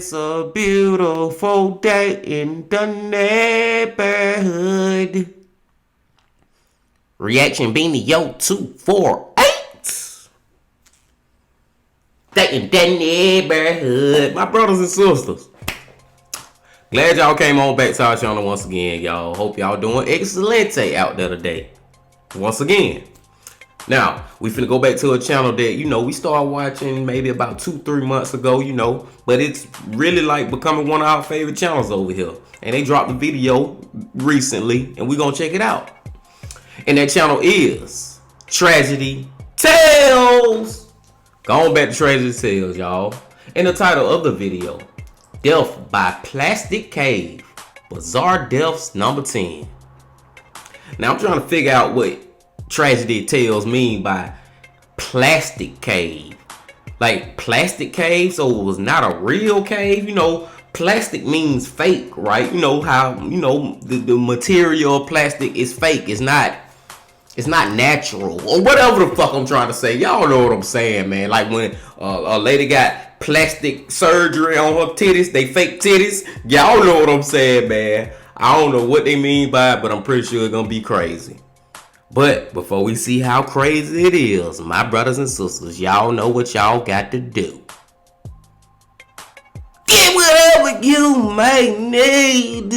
It's a beautiful day in the neighborhood. Reaction Beanie Yo 248. Day in the neighborhood. My brothers and sisters, glad y'all came on back to our channel once again, y'all. Hope y'all doing excelente out there today. Once again. Now, we finna go back to a channel that, we started watching maybe about 2-3 months ago, but it's really like becoming one of our favorite channels over here. And they dropped a video recently, and we gonna check it out. And that channel is Tragedy Tales. Going back to Tragedy Tales, y'all. And the title of the video, Death by Plastic Cave, Bizarre Deaths number 10. Now, I'm trying to figure out what Tragedy Tales mean by plastic cave. Like plastic cave, so it was not a real cave. Plastic means fake, right? How the material of plastic is fake. It's not natural, or whatever the fuck I'm trying to say. Y'all know what I'm saying, man. Like when a lady got plastic surgery on her titties, they fake titties. Y'all know what I'm saying, man. I don't know what they mean by it, but I'm pretty sure it's gonna be crazy. But before we see how crazy it is, my brothers and sisters, y'all know what y'all got to do. Get whatever you may need.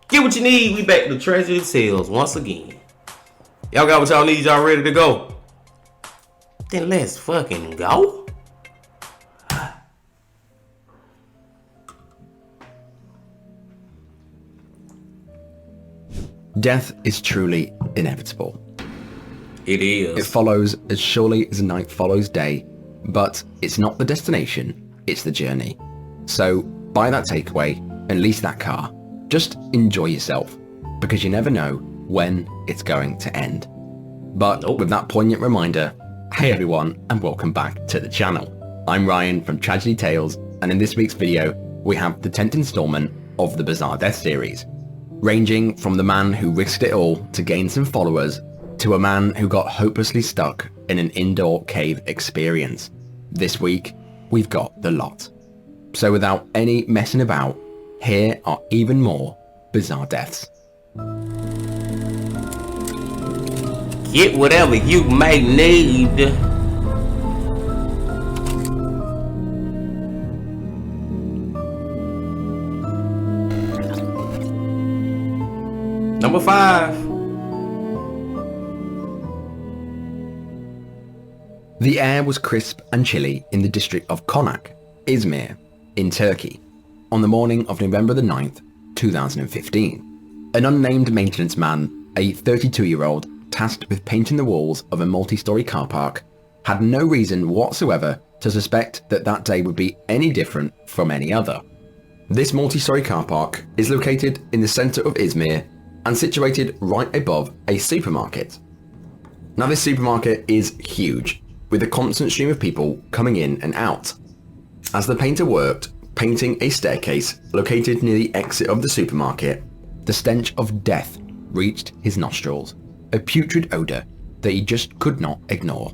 Get what you need. We back to Tragedy Tales once again. Y'all got what y'all need? Y'all ready to go? Then let's fucking go. Death is truly inevitable. It is. It follows as surely as night follows day, but it's not the destination, it's the journey. So buy that takeaway and lease that car. Just enjoy yourself, because you never know when it's going to end. But with that poignant reminder, hey everyone, and welcome back to the channel. I'm Ryan from Tragedy Tales, and in this week's video, we have the 10th installment of the Bizarre Death series. Ranging from the man who risked it all to gain some followers, to a man who got hopelessly stuck in an indoor cave experience. This week, we've got the lot. So without any messing about, here are even more bizarre deaths. Get whatever you may need. Number 5. The air was crisp and chilly in the district of Konak, Izmir, in Turkey, on the morning of November the 9th, 2015. An unnamed maintenance man, a 32-year-old tasked with painting the walls of a multi-story car park, had no reason whatsoever to suspect that that day would be any different from any other. This multi-story car park is located in the centre of Izmir and situated right above a supermarket. Now this supermarket is huge, with a constant stream of people coming in and out. As the painter worked, painting a staircase located near the exit of the supermarket, the stench of death reached his nostrils, a putrid odour that he just could not ignore.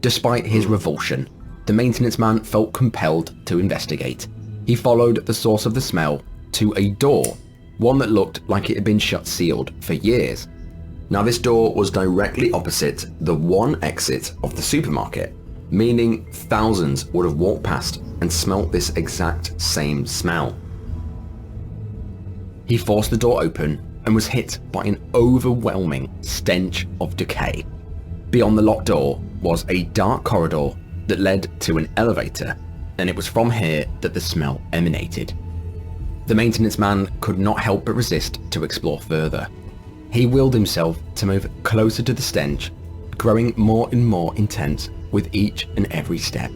Despite his revulsion, the maintenance man felt compelled to investigate. He followed the source of the smell to a door, one that looked like it had been shut sealed for years. Now this door was directly opposite the one exit of the supermarket, meaning thousands would have walked past and smelt this exact same smell. He forced the door open and was hit by an overwhelming stench of decay. Beyond the locked door was a dark corridor that led to an elevator, and it was from here that the smell emanated. The maintenance man could not help but resist to explore further. He willed himself to move closer to the stench, growing more and more intense with each and every step.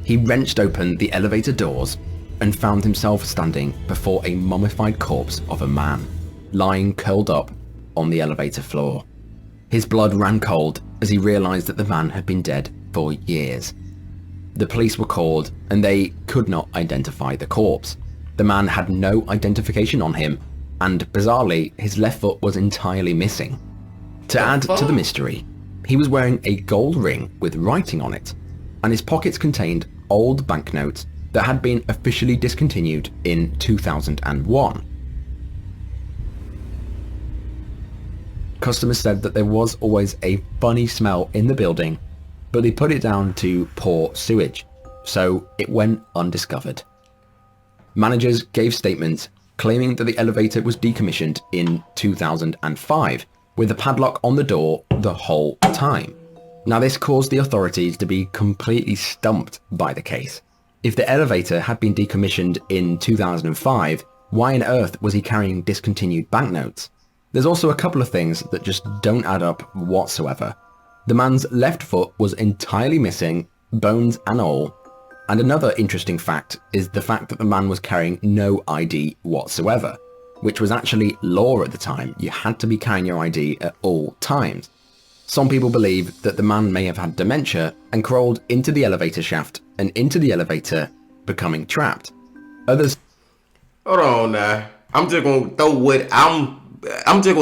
He wrenched open the elevator doors, and found himself standing before a mummified corpse of a man, lying curled up on the elevator floor. His blood ran cold as he realized that the man had been dead for years. The police were called and they could not identify the corpse. The man had no identification on him, and bizarrely, his left foot was entirely missing. To add to the mystery, he was wearing a gold ring with writing on it, and his pockets contained old banknotes that had been officially discontinued in 2001. Customers said that there was always a funny smell in the building, but they put it down to poor sewage, so it went undiscovered. Managers gave statements claiming that the elevator was decommissioned in 2005 with a padlock on the door the whole time. Now this caused the authorities to be completely stumped by the case. If the elevator had been decommissioned in 2005, why on earth was he carrying discontinued banknotes? There's also a couple of things that just don't add up whatsoever. The man's left foot was entirely missing, bones and all. And another interesting fact is the fact that the man was carrying no ID whatsoever, which was actually law at the time. You had to be carrying your ID at all times. Some people believe that the man may have had dementia and crawled into the elevator shaft and into the elevator, becoming trapped. Others... Hold on now. I'm just gonna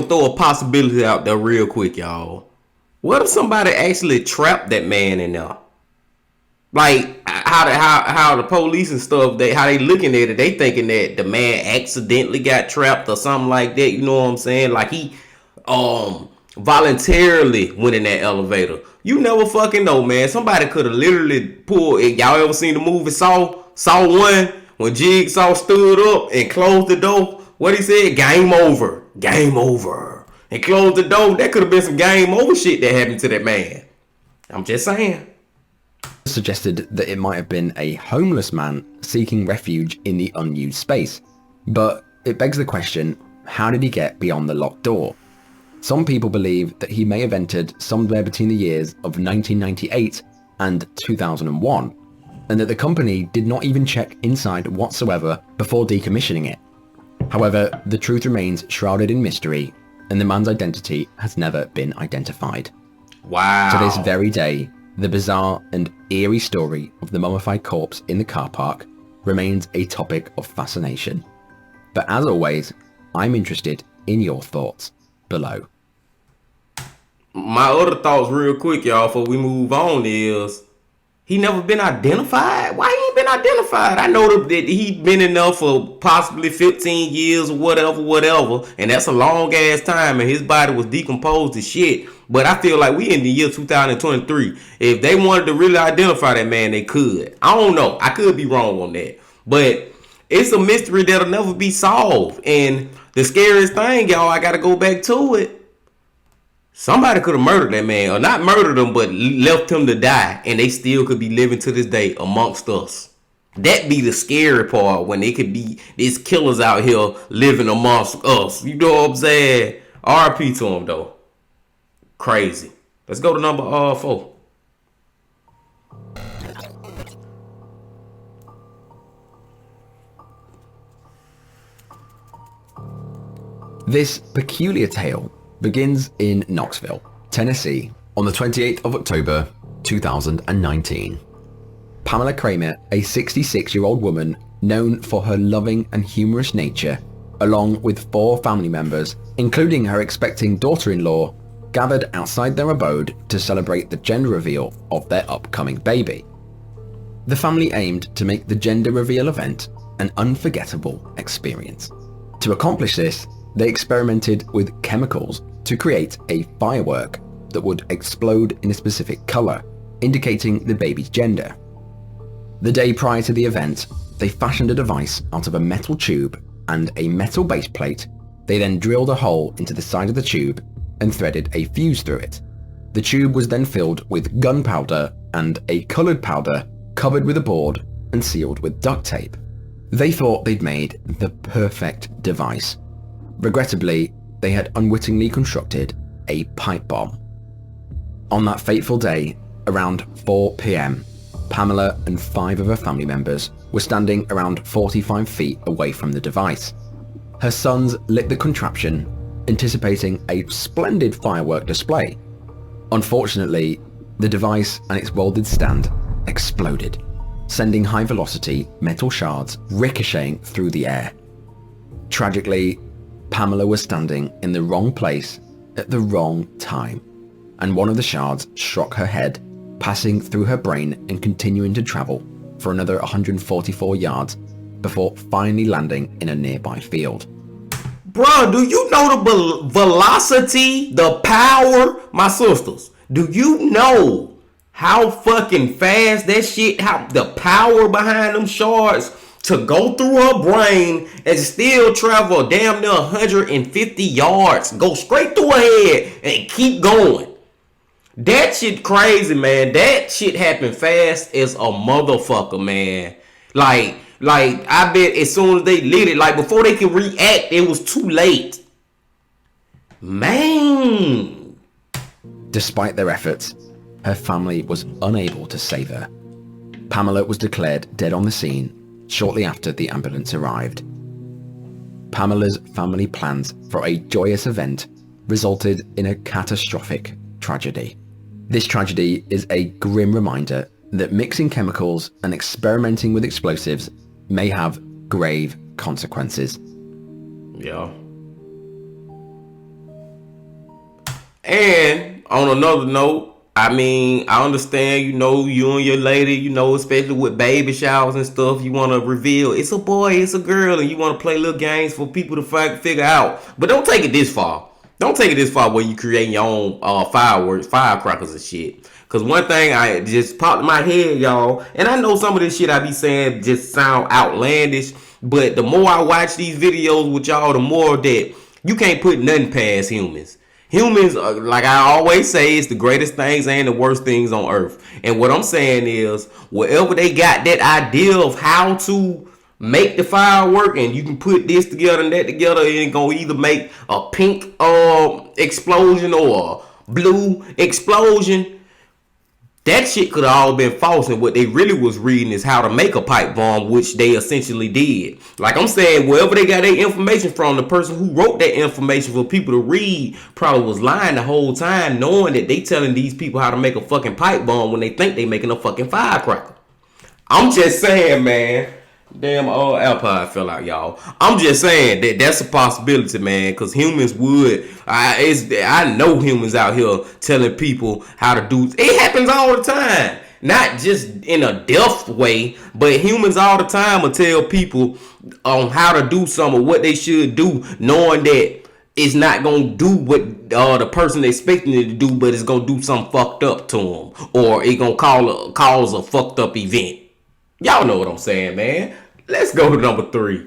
throw a possibility out there real quick, y'all. What if somebody actually trapped that man in there? Like how the police and stuff, how they looking at it, they thinking that the man accidentally got trapped or something like that. You know what I'm saying? Like he voluntarily went in that elevator. You never fucking know, man. Somebody could have literally pulled. Y'all ever seen the movie Saw 1 when Jigsaw stood up and closed the door? What he said? Game over. Game over. And closed the door. That could have been some game over shit that happened to that man. I'm just saying. Suggested that it might have been a homeless man seeking refuge in the unused space. But it begs the question, how did he get beyond the locked door? Some people believe that he may have entered somewhere between the years of 1998 and 2001, and that the company did not even check inside whatsoever before decommissioning it. However, the truth remains shrouded in mystery, and the man's identity has never been identified. Wow. To this very day, the bizarre and eerie story of the mummified corpse in the car park remains a topic of fascination. But as always, I'm interested in your thoughts below. My other thoughts real quick, y'all, before we move on is, he never been identified? Why he ain't been identified? I know that he been in there for possibly 15 years or whatever, and that's a long ass time, and his body was decomposed as shit. But I feel like we in the year 2023. If they wanted to really identify that man, they could. I don't know. I could be wrong on that. But it's a mystery that'll never be solved. And the scariest thing, y'all, I gotta go back to it. Somebody could have murdered that man, or not murdered him, but left him to die, and they still could be living to this day amongst us. That be the scary part, when they could be these killers out here living amongst us. You know what I'm saying? RP to him though. Crazy. Let's go to number 4. This peculiar tale begins in Knoxville, Tennessee, on the 28th of October, 2019. Pamela Kramer, a 66-year-old woman known for her loving and humorous nature, along with 4 family members, including her expecting daughter-in-law, gathered outside their abode to celebrate the gender reveal of their upcoming baby. The family aimed to make the gender reveal event an unforgettable experience. To accomplish this, they experimented with chemicals to create a firework that would explode in a specific color, indicating the baby's gender. The day prior to the event, they fashioned a device out of a metal tube and a metal base plate. They then drilled a hole into the side of the tube and threaded a fuse through it. The tube was then filled with gunpowder and a colored powder covered with a board and sealed with duct tape. They thought they'd made the perfect device. Regrettably, they had unwittingly constructed a pipe bomb. On that fateful day, around 4 p.m., Pamela and 5 of her family members was standing around 45 feet away from the device. Her sons lit the contraption, anticipating a splendid firework display. Unfortunately, the device and its welded stand exploded, sending high-velocity metal shards ricocheting through the air. Tragically, Pamela was standing in the wrong place at the wrong time, and one of the shards struck her head, passing through her brain and continuing to travel for another 144 yards before finally landing in a nearby field. Bro, do you know the velocity, the power, my sisters? Do you know how fucking fast that shit, how the power behind them shards to go through her brain and still travel damn near 150 yards, go straight through her head and keep going? That shit crazy, man. That shit happened fast as a motherfucker, man. Like I bet as soon as they lit it, like before they could react, it was too late. Man. Despite their efforts, her family was unable to save her. Pamela was declared dead on the scene shortly after the ambulance arrived. Pamela's family plans for a joyous event resulted in a catastrophic tragedy. This tragedy is a grim reminder that mixing chemicals and experimenting with explosives may have grave consequences. Yeah. And on another note, I mean, I understand, you and your lady, especially with baby showers and stuff, you want to reveal it's a boy, it's a girl, and you want to play little games for people to figure out. But don't take it this far. Don't take it this far where you create your own fireworks, firecrackers and shit. Because one thing I just popped in my head, y'all, and I know some of this shit I be saying just sound outlandish, but the more I watch these videos with y'all, the more that you can't put nothing past humans. Humans, like I always say, is the greatest things and the worst things on earth. And what I'm saying is, wherever they got that idea of how to make the firework, and you can put this together and that together, and it's gonna either make a pink explosion or a blue explosion. That shit could have all been false, and what they really was reading is how to make a pipe bomb, which they essentially did. Like I'm saying, wherever they got their information from, the person who wrote that information for people to read probably was lying the whole time, knowing that they telling these people how to make a fucking pipe bomb when they think they making a fucking firecracker. I'm just saying, man. Damn, Alpine fell out, y'all. I'm just saying that that's a possibility, man, because humans would. I know humans out here telling people how to do. It happens all the time. Not just in a deaf way, but humans all the time will tell people on how to do something, what they should do, knowing that it's not going to do what the person expecting it to do, but it's going to do something fucked up to them, or it going to cause a fucked up event. Y'all know what I'm saying, man. Let's go to number 3.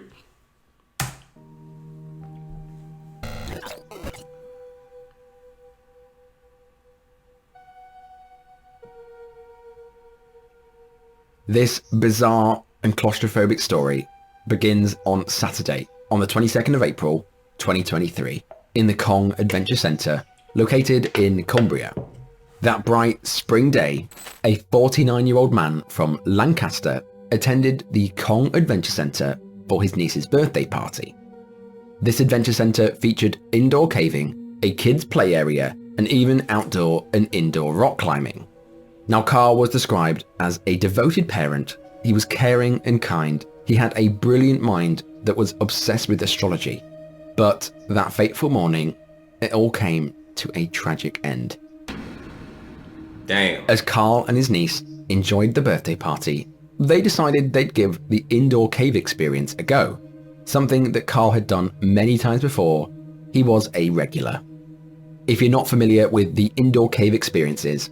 This bizarre and claustrophobic story begins on Saturday, on the 22nd of April, 2023, in the Kong Adventure Centre, located in Cumbria. That bright spring day, a 49-year-old man from Lancaster attended the Kong Adventure Centre for his niece's birthday party. This adventure centre featured indoor caving, a kids' play area, and even outdoor and indoor rock climbing. Now, Carl was described as a devoted parent. He was caring and kind. He had a brilliant mind that was obsessed with astrology. But that fateful morning, it all came to a tragic end. Damn. As Carl and his niece enjoyed the birthday party, they decided they'd give the indoor cave experience a go. Something that Carl had done many times before. He was a regular. If you're not familiar with the indoor cave experiences,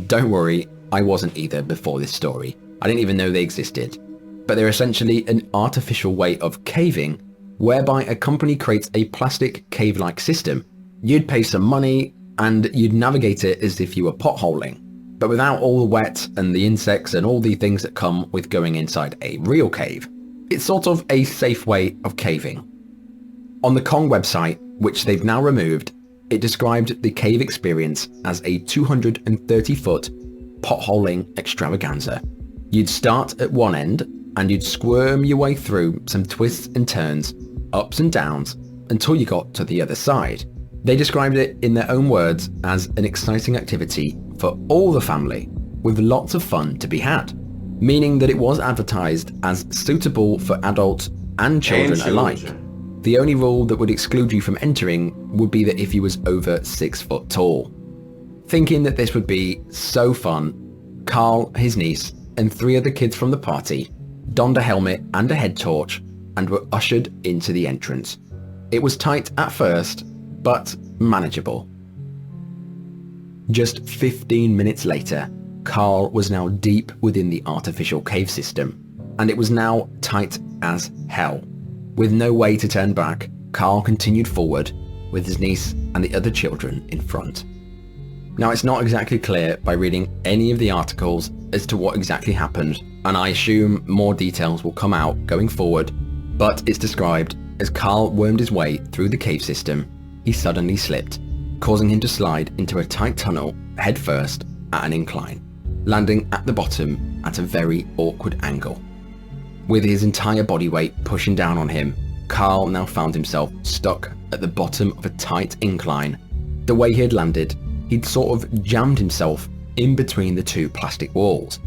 don't worry, I wasn't either before this story. I didn't even know they existed. But they're essentially an artificial way of caving, whereby a company creates a plastic cave-like system. You'd pay some money, and you'd navigate it as if you were potholing, but without all the wet and the insects and all the things that come with going inside a real cave. It's sort of a safe way of caving. On the Kong website, which they've now removed, it described the cave experience as a 230-foot potholing extravaganza. You'd start at one end, and you'd squirm your way through some twists and turns, ups and downs, until you got to the other side. They described it in their own words as an exciting activity for all the family, with lots of fun to be had, meaning that it was advertised as suitable for adults and children alike. The only rule that would exclude you from entering would be that if you was over 6 foot tall. Thinking that this would be so fun, Carl, his niece, and 3 other kids from the party donned a helmet and a head torch and were ushered into the entrance. It was tight at first, but manageable. Just 15 minutes later, Carl was now deep within the artificial cave system, and it was now tight as hell. With no way to turn back, Carl continued forward with his niece and the other children in front. Now, it's not exactly clear by reading any of the articles as to what exactly happened, and I assume more details will come out going forward, but it's described as Carl wormed his way through the cave system, he suddenly slipped, causing him to slide into a tight tunnel headfirst at an incline, landing at the bottom at a very awkward angle. With his entire body weight pushing down on him, Carl now found himself stuck at the bottom of a tight incline. The way he had landed, he'd sort of jammed himself in between the 2 plastic walls.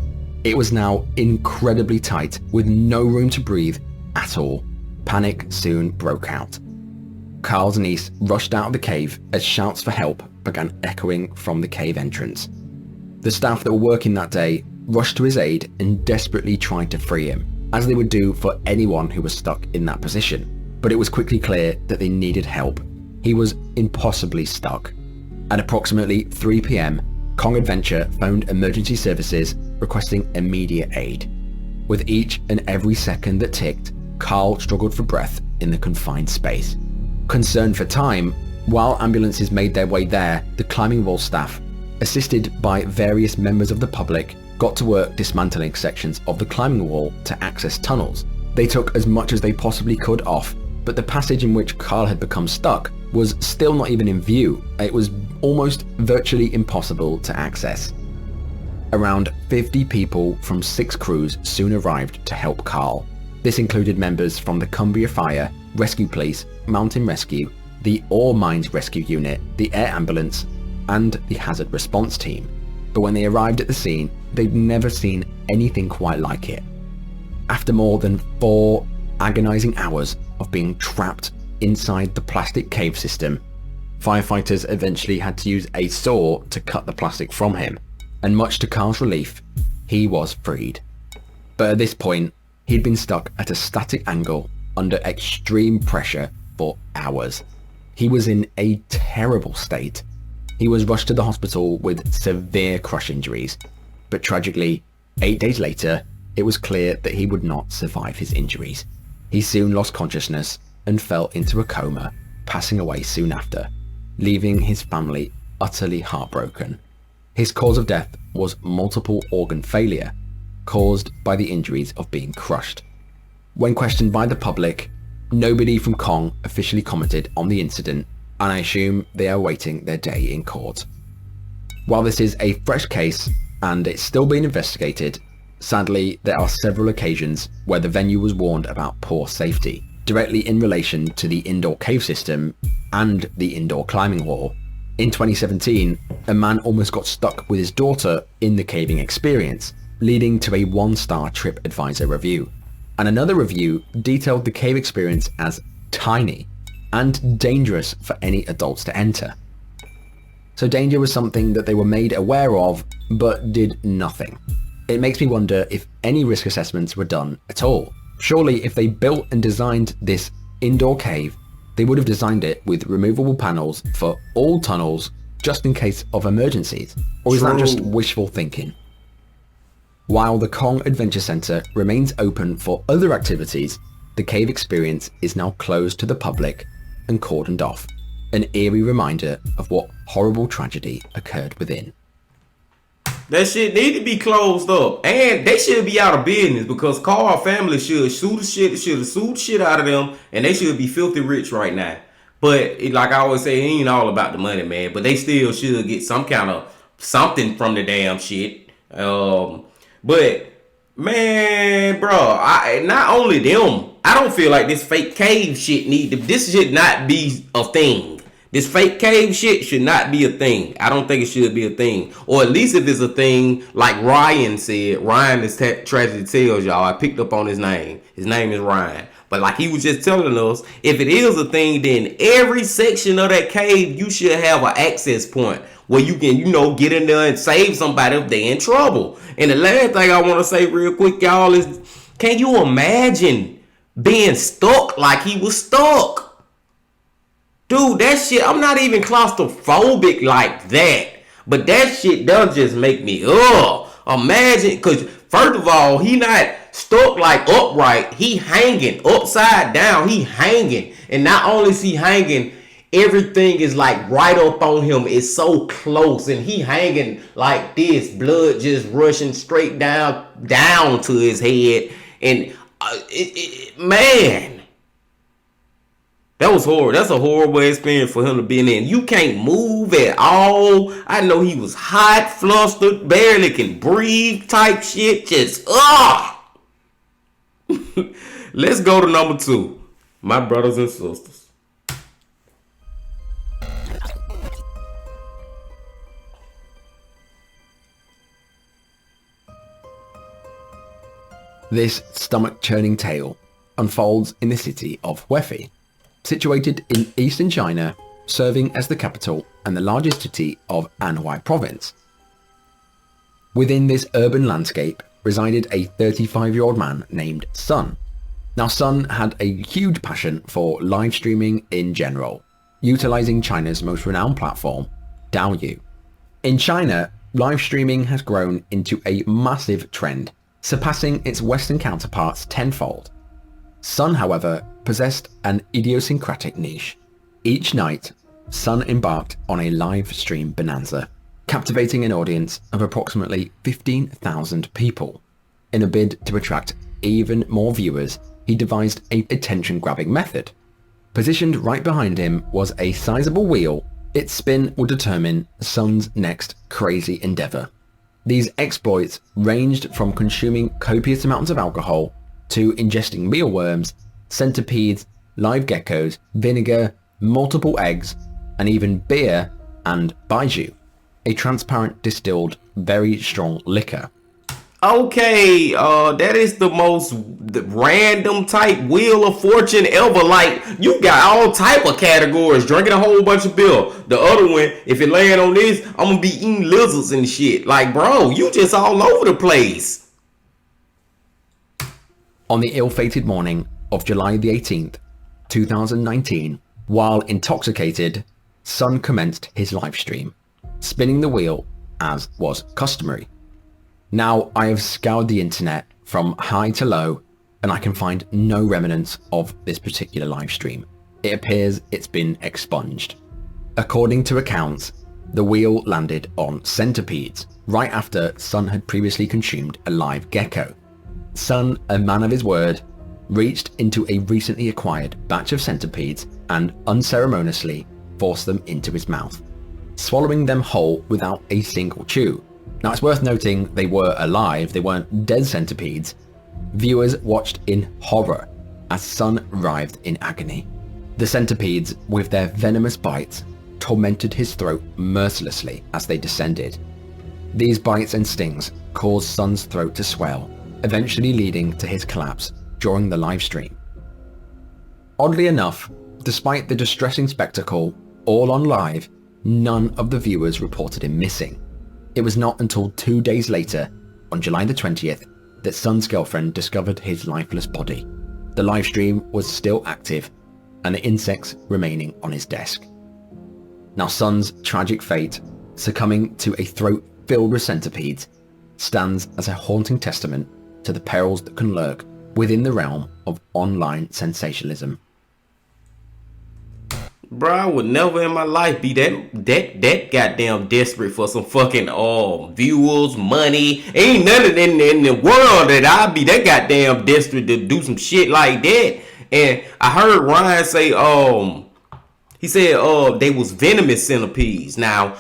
It was now incredibly tight with no room to breathe at all. Panic soon broke out. Carl's niece rushed out of the cave as shouts for help began echoing from the cave entrance. The staff that were working that day rushed to his aid and desperately tried to free him, as they would do for anyone who was stuck in that position. But it was quickly clear that they needed help. He was impossibly stuck. At approximately 3 p.m, Kong Adventure phoned emergency services requesting immediate aid. With each and every second that ticked, Carl struggled for breath in the confined space. Concerned for time, while ambulances made their way there, the climbing wall staff, assisted by various members of the public, got to work dismantling sections of the climbing wall to access tunnels. They took as much as they possibly could off, but the passage in which Carl had become stuck was still not even in view. It was almost virtually impossible to access. Around 50 people from 6 crews soon arrived to help Carl. This included members from the Cumbria Fire, Rescue Police, Mountain Rescue, the Ore Mines Rescue Unit, the Air Ambulance, and the Hazard Response Team. But when they arrived at the scene, they'd never seen anything quite like it. After more than 4 agonizing hours of being trapped inside the plastic cave system, firefighters eventually had to use a saw to cut the plastic from him, and much to Carl's relief, he was freed. But at this point, he'd been stuck at a static angle under extreme pressure for hours. He was in a terrible state. He was rushed to the hospital with severe crush injuries, but tragically, 8 days later, it was clear that he would not survive his injuries. He soon lost consciousness and fell into a coma, passing away soon after, leaving his family utterly heartbroken. His cause of death was multiple organ failure, caused by the injuries of being crushed. When questioned by the public, nobody from Kong officially commented on the incident, and I assume they are awaiting their day in court. While this is a fresh case and it's still being investigated, sadly there are several occasions where the venue was warned about poor safety, directly in relation to the indoor cave system and the indoor climbing wall. In 2017, a man almost got stuck with his daughter in the caving experience, leading to a 1-star TripAdvisor review. And another review detailed the cave experience as tiny and dangerous for any adults to enter. So danger was something that they were made aware of, but did nothing. It makes me wonder if any risk assessments were done at all. Surely if they built and designed this indoor cave, they would have designed it with removable panels for all tunnels just in case of emergencies. Or is that just wishful thinking? While the Kong Adventure Center remains open for other activities, the cave experience is now closed to the public and cordoned off, an eerie reminder of what horrible tragedy occurred within. That shit need to be closed up, and they should be out of business because Carl family should sue the shit out of them, and they should be filthy rich right now. But like I always say, it ain't all about the money, man. But they still should get some kind of something from the damn shit. But Man, bro, I not only them. I don't feel like this fake cave shit this should not be a thing. This fake cave shit should not be a thing. I don't think it should be a thing. Or at least if it's a thing, like Ryan said, Ryan is Tragedy Tales, y'all. I picked up on his name. His name is Ryan. But like he was just telling us, if it is a thing, then every section of that cave, you should have an access point where you can, get in there and save somebody if they're in trouble. And the last thing I want to say real quick, y'all, is can you imagine being stuck like he was stuck? Dude, that shit, I'm not even claustrophobic like that. But that shit does just make me, imagine, because first of all, he not stuck like upright. He hanging upside down. He hanging. And not only is he hanging, everything is like right up on him. It's so close, and he hanging like this, blood just rushing straight down to his head. And man, that was horrible. That's a horrible experience for him to be in. You can't move at all. I know he was hot, flustered, barely can breathe type shit. Just Let's go to number 2. My brothers and sisters. This stomach-churning tale unfolds in the city of Hefei, situated in eastern China, serving as the capital and the largest city of Anhui province. Within this urban landscape resided a 35-year-old man named Sun. Now, Sun had a huge passion for live streaming in general, utilizing China's most renowned platform, Douyu. In China, live streaming has grown into a massive trend, surpassing its Western counterparts tenfold. Sun, however, possessed an idiosyncratic niche. Each night, Sun embarked on a live stream bonanza, captivating an audience of approximately 15,000 people. In a bid to attract even more viewers, he devised a attention-grabbing method. Positioned right behind him was a sizable wheel. Its spin would determine Sun's next crazy endeavor. These exploits ranged from consuming copious amounts of alcohol to ingesting mealworms, centipedes, live geckos, vinegar, multiple eggs, and even beer and baijiu, a transparent distilled, very strong liquor. Okay, that is the most random type Wheel of Fortune ever. Like, you got all type of categories. Drinking a whole bunch of beer. The other one, if it land on this, I'm gonna be eating lizards and shit. Like, bro, you just all over the place. On the ill-fated morning of July the 18th, 2019, while intoxicated, Sun commenced his live stream, spinning the wheel as was customary. Now, I have scoured the internet from high to low, and I can find no remnants of this particular live stream. It appears it's been expunged. According to accounts, the wheel landed on centipedes right after Sun had previously consumed a live gecko. Sun, a man of his word, reached into a recently acquired batch of centipedes and unceremoniously forced them into his mouth, swallowing them whole without a single chew. Now, it's worth noting they were alive, they weren't dead centipedes. Viewers watched in horror as Sun writhed in agony. The centipedes, with their venomous bites, tormented his throat mercilessly as they descended. These bites and stings caused Sun's throat to swell, eventually leading to his collapse during the live stream. Oddly enough, despite the distressing spectacle, all on live, none of the viewers reported him missing. It was not until 2 days later, on July the 20th, that Sun's girlfriend discovered his lifeless body. The live stream was still active, and the insects remaining on his desk. Now, Sun's tragic fate, succumbing to a throat filled with centipedes, stands as a haunting testament to the perils that can lurk within the realm of online sensationalism. Bro, I would never in my life be that goddamn desperate for some fucking viewers, money. Ain't nothing in the world that I'd be that goddamn desperate to do some shit like that. And I heard Ryan say He said they was venomous centipedes. Now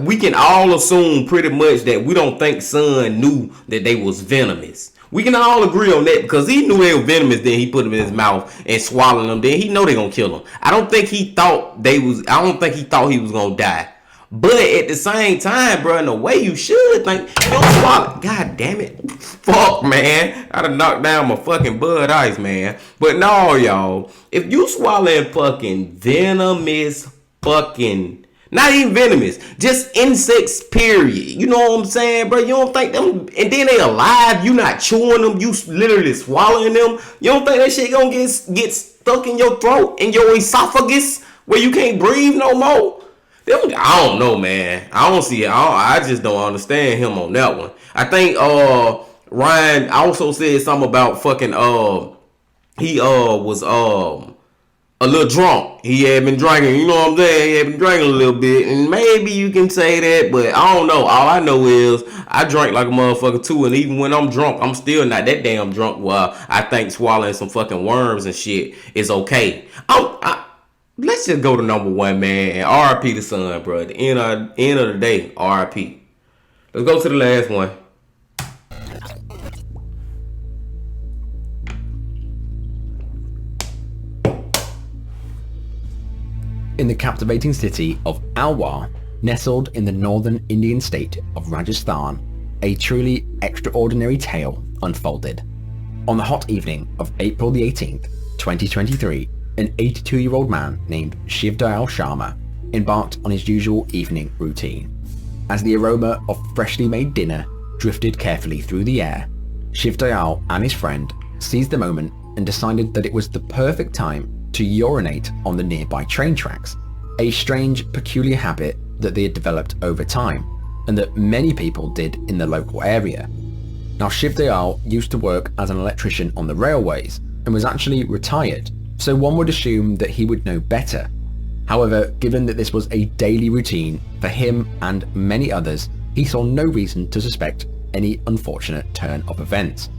we can all assume pretty much that we don't think Son knew that they was venomous. We can all agree on that because he knew they were venomous. Then he put them in his mouth and swallowed them. Then he know they gonna kill him. I don't think he thought he was gonna die. But at the same time, bro, in a way you should think, you don't swallow. God damn it. Fuck, man. I done knocked down my fucking Bud Ice, man. But no, y'all. If you swallowing fucking venomous fucking, not even venomous, just insects, period. You know what I'm saying, bro? You don't think them, and then they alive, you not chewing them, you literally swallowing them. You don't think that shit gonna get stuck in your throat, in your esophagus, where you can't breathe no more? I don't know, man. I don't see it. I just don't understand him on that one. I think Ryan also said something about fucking he was a little drunk. He had been drinking, you know what I'm saying? He had been drinking a little bit, and maybe you can say that, but I don't know. All I know is I drank like a motherfucker too, and even when I'm drunk, I'm still not that damn drunk. Well, I think swallowing some fucking worms and shit is okay. Let's just go to number one, man, and RIP the Son, bro. At the end of the day, RIP. Let's go to the last one. In the captivating city of Alwar, nestled in the northern Indian state of Rajasthan, a truly extraordinary tale unfolded. On the hot evening of April the 18th, 2023, an 82-year-old man named Shiv Dayal Sharma embarked on his usual evening routine. As the aroma of freshly made dinner drifted carefully through the air, Shiv Dayal and his friend seized the moment and decided that it was the perfect time to urinate on the nearby train tracks, a strange, peculiar habit that they had developed over time and that many people did in the local area. Now, Shiv Dayal used to work as an electrician on the railways and was actually retired, so one would assume that he would know better. However, given that this was a daily routine for him and many others, he saw no reason to suspect any unfortunate turn of events.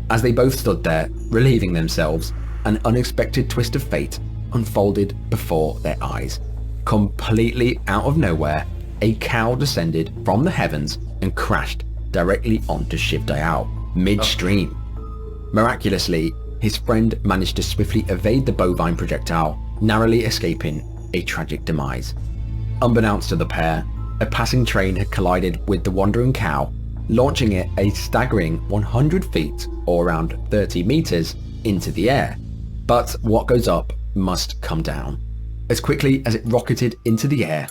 As they both stood there, relieving themselves, an unexpected twist of fate unfolded before their eyes. Completely out of nowhere, a cow descended from the heavens and crashed directly onto Shiv Dayal, midstream. Miraculously, his friend managed to swiftly evade the bovine projectile, narrowly escaping a tragic demise. Unbeknownst to the pair, a passing train had collided with the wandering cow, launching it a staggering 100 feet, or around 30 meters, into the air. But what goes up must come down. As quickly as it rocketed into the air,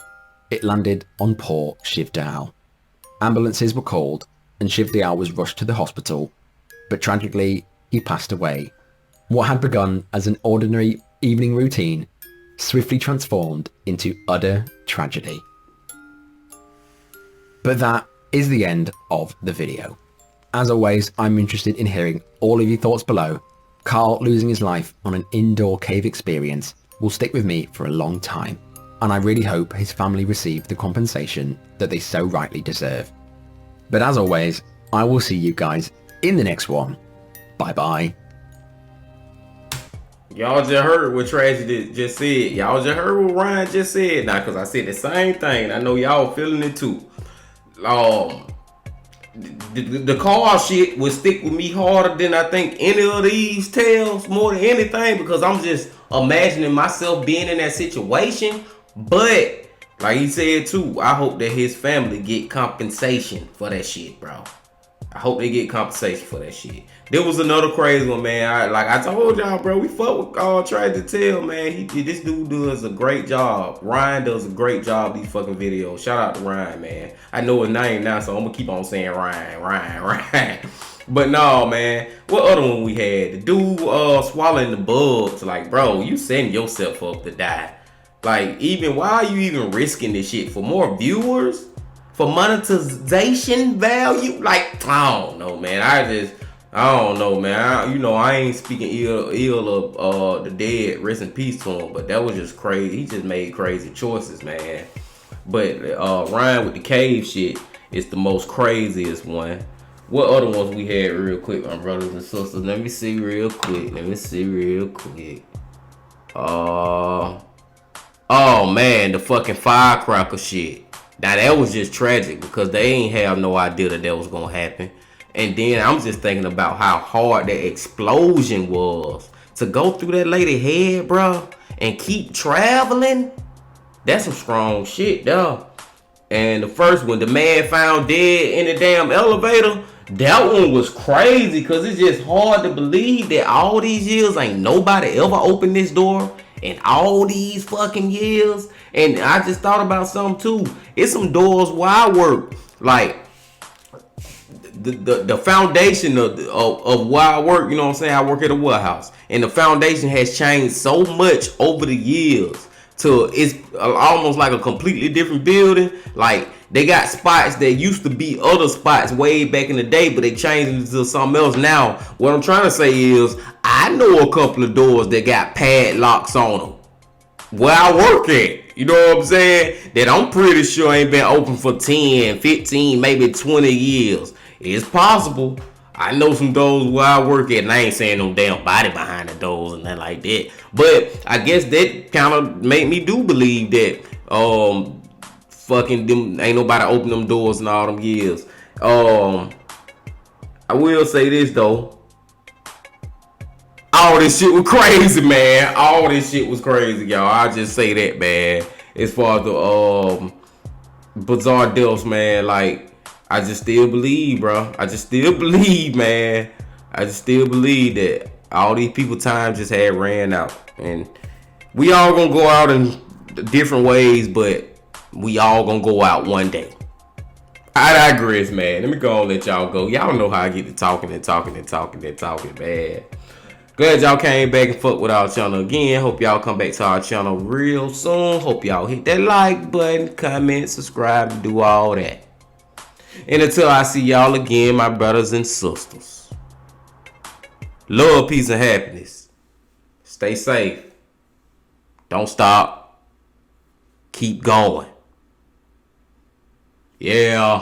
it landed on poor Shiv Dayal. Ambulances were called and Shiv Dayal was rushed to the hospital, but tragically he passed away. What had begun as an ordinary evening routine swiftly transformed into utter tragedy. But that is the end of the video. As always, I'm interested in hearing all of your thoughts below. Carl losing his life on an indoor cave experience will stick with me for a long time, and I really hope his family receive the compensation that they so rightly deserve. But as always, I will see you guys in the next one. Bye bye. Y'all just heard what Tragedy just said. Y'all just heard what Ryan just said. Now, because I said the same thing. I know y'all feeling it too. The car shit would stick with me harder than I think any of these tales, more than anything, because I'm just imagining myself being in that situation. But like he said too, I hope that his family get compensation for that shit, bro. I hope they get compensation for that shit. There was another crazy one, man. I told y'all, bro, we fuck with Tragedytales, man. This dude does a great job. Ryan does a great job these fucking videos. Shout out to Ryan, man. I know his name now, so I'm gonna keep on saying Ryan. But no, man. What other one we had? The dude swallowing the bugs. Like, bro, you setting yourself up to die. Like, why are you even risking this shit? For more viewers? For monetization value? Like, I don't know, man. I don't know, man. I ain't speaking ill of the dead. Rest in peace to him. But that was just crazy. He just made crazy choices, man. But Ryan with the cave shit is the most craziest one. What other ones we had real quick, my brothers and sisters? Let me see real quick. Oh man, the fucking firecracker shit. Now that was just tragic because they ain't have no idea that was gonna happen. And then I'm just thinking about how hard that explosion was to go through that lady head, bro, and keep traveling. That's some strong shit, though. And the first one, the man found dead in the damn elevator, that one was crazy because it's just hard to believe that all these years ain't nobody ever opened this door in all these fucking years. And I just thought about something too. It's some doors where I work. Like, the foundation of where I work, you know what I'm saying? I work at a warehouse. And the foundation has changed so much over the years to it's almost like a completely different building. Like they got spots that used to be other spots way back in the day, but they changed it to something else now. What I'm trying to say is I know a couple of doors that got padlocks on them where I work at. You know what I'm saying? That I'm pretty sure ain't been open for 10, 15, maybe 20 years. It's possible. I know some doors where I work at, and I ain't saying no damn body behind the doors and nothing like that. But I guess that kind of made me do believe that fucking them ain't nobody open them doors in all them years. I will say this though. All this shit was crazy, man. All this shit was crazy, y'all. I just say that, man. As far as the bizarre deaths, man, like I just still believe, bro. I just still believe, man. I just still believe that all these people time just had ran out, and we all gonna go out in different ways, but we all gonna go out one day. I digress, man. Let me go and let y'all go. Y'all know how I get to talking, man. Glad y'all came back and fuck with our channel again. Hope y'all come back to our channel real soon. Hope y'all hit that like button, comment, subscribe, and do all that. And until I see y'all again, my brothers and sisters, love, peace, and happiness. Stay safe. Don't stop. Keep going. Yeah.